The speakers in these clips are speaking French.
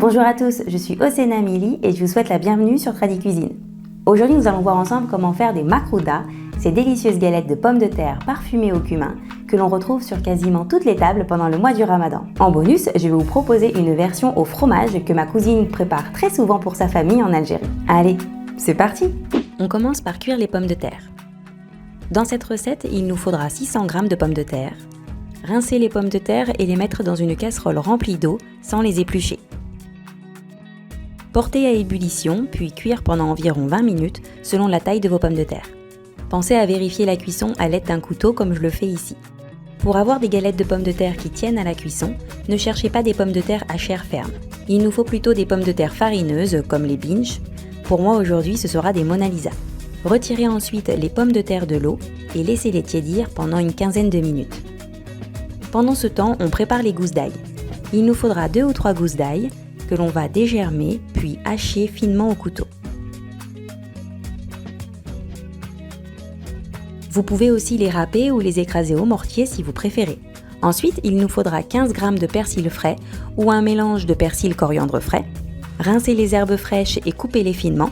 Bonjour à tous, je suis Osena Mili et je vous souhaite la bienvenue sur Tradicuisine. Aujourd'hui, nous allons voir ensemble comment faire des makrouda, ces délicieuses galettes de pommes de terre parfumées au cumin que l'on retrouve sur quasiment toutes les tables pendant le mois du Ramadan. En bonus, je vais vous proposer une version au fromage que ma cousine prépare très souvent pour sa famille en Algérie. Allez, c'est parti! On commence par cuire les pommes de terre. Dans cette recette, il nous faudra 600 g de pommes de terre. Rincer les pommes de terre et les mettre dans une casserole remplie d'eau sans les éplucher. Porter à ébullition, puis cuire pendant environ 20 minutes selon la taille de vos pommes de terre. Pensez à vérifier la cuisson à l'aide d'un couteau comme je le fais ici. Pour avoir des galettes de pommes de terre qui tiennent à la cuisson, ne cherchez pas des pommes de terre à chair ferme. Il nous faut plutôt des pommes de terre farineuses comme les binge. Pour moi aujourd'hui ce sera des Mona Lisa. Retirez ensuite les pommes de terre de l'eau et laissez-les tiédir pendant une quinzaine de minutes. Pendant ce temps, on prépare les gousses d'ail. Il nous faudra 2 ou 3 gousses d'ail que l'on va dégermer puis hacher finement au couteau. Vous pouvez aussi les râper ou les écraser au mortier si vous préférez. Ensuite, il nous faudra 15 g de persil frais ou un mélange de persil coriandre frais. Rincez les herbes fraîches et coupez-les finement.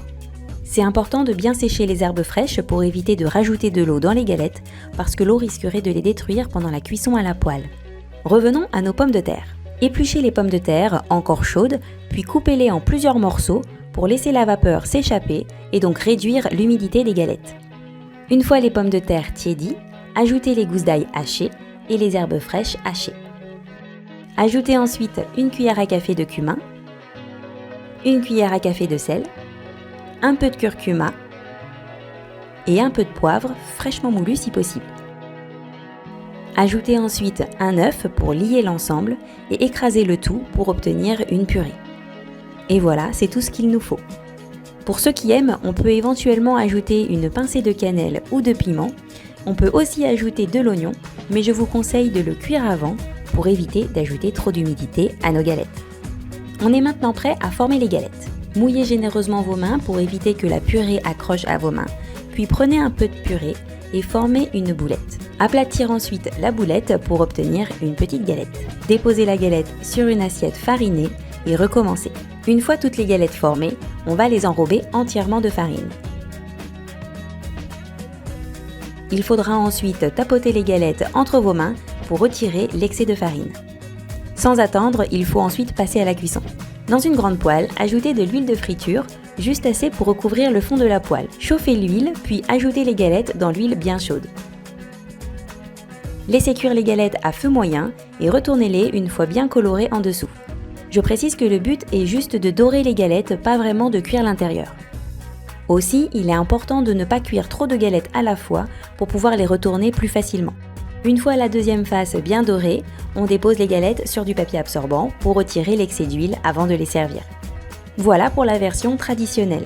C'est important de bien sécher les herbes fraîches pour éviter de rajouter de l'eau dans les galettes parce que l'eau risquerait de les détruire pendant la cuisson à la poêle. Revenons à nos pommes de terre. Épluchez les pommes de terre encore chaudes, puis coupez-les en plusieurs morceaux pour laisser la vapeur s'échapper et donc réduire l'humidité des galettes. Une fois les pommes de terre tiédies, ajoutez les gousses d'ail hachées et les herbes fraîches hachées. Ajoutez ensuite une cuillère à café de cumin, une cuillère à café de sel, un peu de curcuma et un peu de poivre fraîchement moulu si possible. Ajoutez ensuite un œuf pour lier l'ensemble et écrasez le tout pour obtenir une purée. Et voilà, c'est tout ce qu'il nous faut. Pour ceux qui aiment, on peut éventuellement ajouter une pincée de cannelle ou de piment. On peut aussi ajouter de l'oignon, mais je vous conseille de le cuire avant pour éviter d'ajouter trop d'humidité à nos galettes. On est maintenant prêt à former les galettes. Mouillez généreusement vos mains pour éviter que la purée accroche à vos mains, puis prenez un peu de purée et formez une boulette. Aplatir ensuite la boulette pour obtenir une petite galette. Déposez la galette sur une assiette farinée et recommencez. Une fois toutes les galettes formées, on va les enrober entièrement de farine. Il faudra ensuite tapoter les galettes entre vos mains pour retirer l'excès de farine. Sans attendre, il faut ensuite passer à la cuisson. Dans une grande poêle, ajoutez de l'huile de friture, juste assez pour recouvrir le fond de la poêle. Chauffez l'huile, puis ajoutez les galettes dans l'huile bien chaude. Laissez cuire les galettes à feu moyen et retournez-les une fois bien colorées en dessous. Je précise que le but est juste de dorer les galettes, pas vraiment de cuire l'intérieur. Aussi, il est important de ne pas cuire trop de galettes à la fois pour pouvoir les retourner plus facilement. Une fois la deuxième face bien dorée, on dépose les galettes sur du papier absorbant pour retirer l'excès d'huile avant de les servir. Voilà pour la version traditionnelle.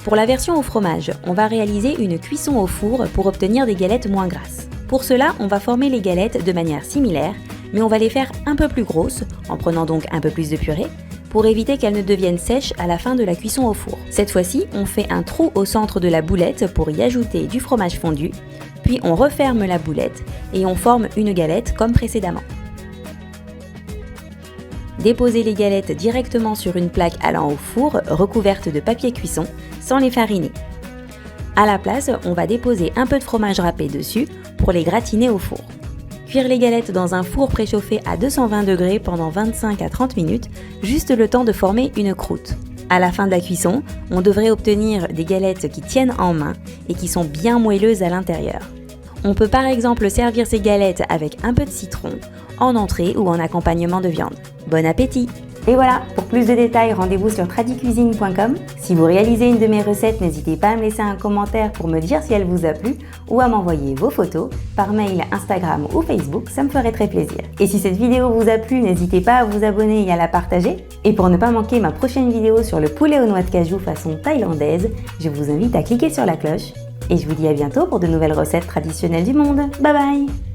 Pour la version au fromage, on va réaliser une cuisson au four pour obtenir des galettes moins grasses. Pour cela, on va former les galettes de manière similaire, mais on va les faire un peu plus grosses, en prenant donc un peu plus de purée, pour éviter qu'elles ne deviennent sèches à la fin de la cuisson au four. Cette fois-ci, on fait un trou au centre de la boulette pour y ajouter du fromage fondu, puis on referme la boulette et on forme une galette comme précédemment. Déposez les galettes directement sur une plaque allant au four recouverte de papier cuisson sans les fariner. À la place, on va déposer un peu de fromage râpé dessus pour les gratiner au four. Cuire les galettes dans un four préchauffé à 220 degrés pendant 25 à 30 minutes, juste le temps de former une croûte. À la fin de la cuisson, on devrait obtenir des galettes qui tiennent en main et qui sont bien moelleuses à l'intérieur. On peut par exemple servir ces galettes avec un peu de citron, en entrée ou en accompagnement de viande. Bon appétit! Et voilà, pour plus de détails, rendez-vous sur tradicuisine.com. Si vous réalisez une de mes recettes, n'hésitez pas à me laisser un commentaire pour me dire si elle vous a plu ou à m'envoyer vos photos par mail, Instagram ou Facebook, ça me ferait très plaisir. Et si cette vidéo vous a plu, n'hésitez pas à vous abonner et à la partager. Et pour ne pas manquer ma prochaine vidéo sur le poulet aux noix de cajou façon thaïlandaise, je vous invite à cliquer sur la cloche. Et je vous dis à bientôt pour de nouvelles recettes traditionnelles du monde. Bye bye!